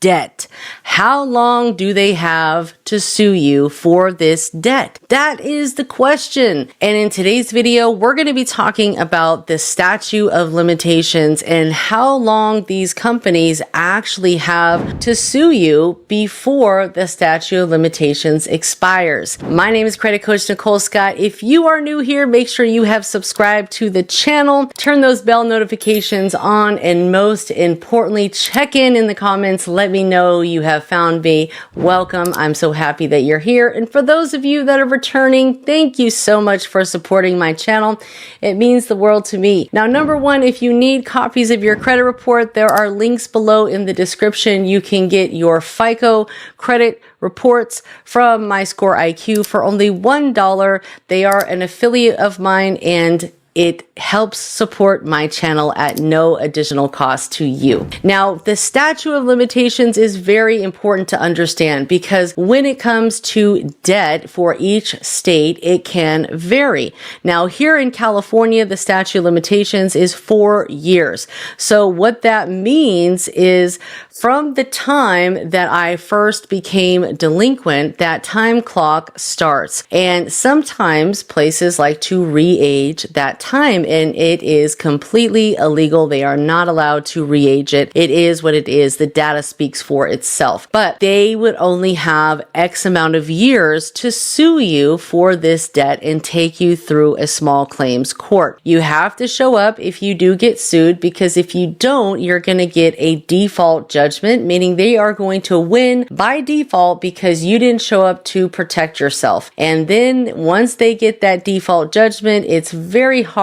debt. How long do they have to sue you for this debt? That is the question. And in today's video, we're going to be talking about the statute of limitations and how long these companies actually have to sue you before the statute of limitations expires. My name is credit coach Nicole Scott. If you are new here, make sure you have subscribed to the channel, turn those bell notifications on, and most importantly, check in the comments. Let me know you have found me. Welcome. I'm so happy that you're here. And for those of you that are returning, thank you so much for supporting my channel. It means the world to me. Now, number one, if you need copies of your credit report, there are links below in the description. You can get your FICO credit reports from 𝑪𝒓𝒅𝒊𝒕 for only $1. They are an affiliate of mine, and it helps support my channel at no additional cost to you. Now, the statute of limitations is very important to understand because when it comes to debt for each state, it can vary. Now, here in California, the statute of limitations is 4 years. So what that means is from the time that I first became delinquent, that time clock starts. And sometimes places like to re-age that time, and it is completely illegal. They are not allowed to re-age it. It is what it is. The data speaks for itself. But they would only have X amount of years to sue you for this debt and take you through a small claims court. You have to show up if you do get sued, because if you don't, you're going to get a default judgment, meaning they are going to win by default because you didn't show up to protect yourself. And then once they get that default judgment, it's very hard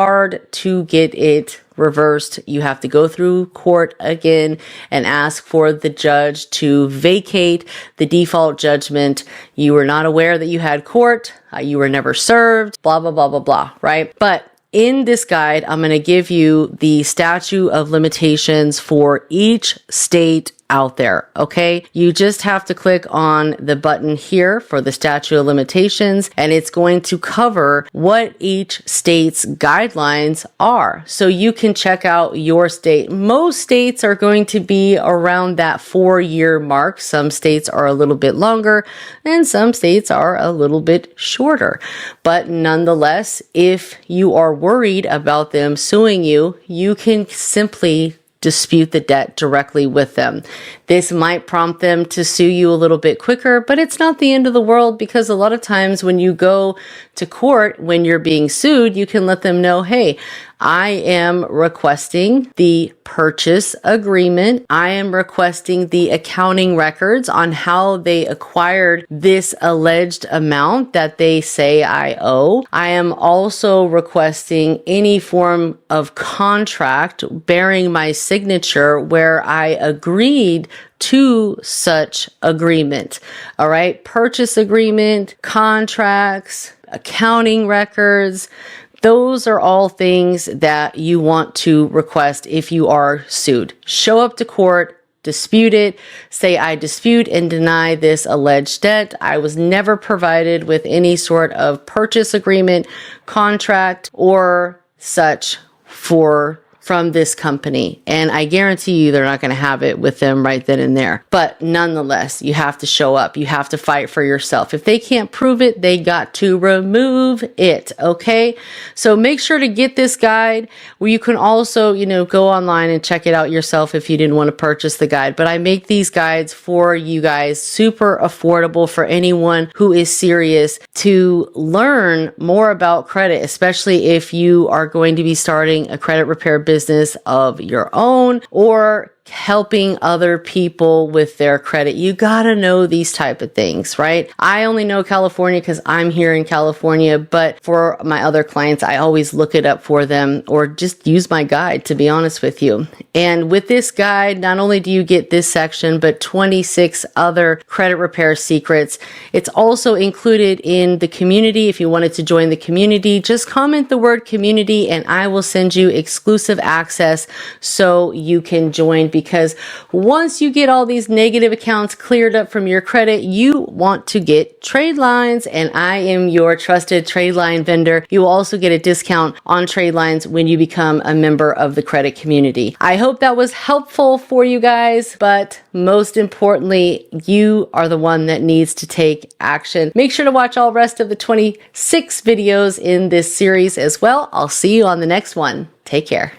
to get it reversed. You have to go through court again and ask for the judge to vacate the default judgment. You were not aware that you had court. You were never served, blah, blah, blah, blah, blah, right? But in this guide, I'm going to give you the statute of limitations for each state out there, okay? You just have to click on the button here for the statute of limitations, and it's going to cover what each state's guidelines are. So you can check out your state. Most states are going to be around that 4-year mark. Some states are a little bit longer, and some states are a little bit shorter. But nonetheless, if you are worried about them suing you, you can simply dispute the debt directly with them. This might prompt them to sue you a little bit quicker, but it's not the end of the world, because a lot of times when you go to court, when you're being sued, you can let them know, hey, I am requesting the purchase agreement. I am requesting the accounting records on how they acquired this alleged amount that they say I owe. I am also requesting any form of contract bearing my signature where I agreed to such agreement. All right. Purchase agreement, contracts, accounting records. Those are all things that you want to request if you are sued. Show up to court, dispute it, say I dispute and deny this alleged debt. I was never provided with any sort of purchase agreement, contract, or such from this company. And I guarantee you they're not going to have it with them right then and there. But nonetheless, you have to show up. You have to fight for yourself. If they can't prove it, they got to remove it. Okay. So make sure to get this guide, where you can also, go online and check it out yourself if you didn't want to purchase the guide. But I make these guides for you guys, super affordable for anyone who is serious to learn more about credit, especially if you are going to be starting a credit repair business of your own or helping other people with their credit. You gotta know these type of things, right? I only know California because I'm here in California, but for my other clients, I always look it up for them or just use my guide, to be honest with you. And with this guide, not only do you get this section, but 26 other credit repair secrets. It's also included in the community. If you wanted to join the community, just comment the word community and I will send you exclusive access so you can join, because once you get all these negative accounts cleared up from your credit, you want to get Tradelines, and I am your trusted Tradeline vendor. You will also get a discount on Tradelines when you become a member of the credit community. I hope that was helpful for you guys, but most importantly, you are the one that needs to take action. Make sure to watch all rest of the 26 videos in this series as well. I'll see you on the next one. Take care.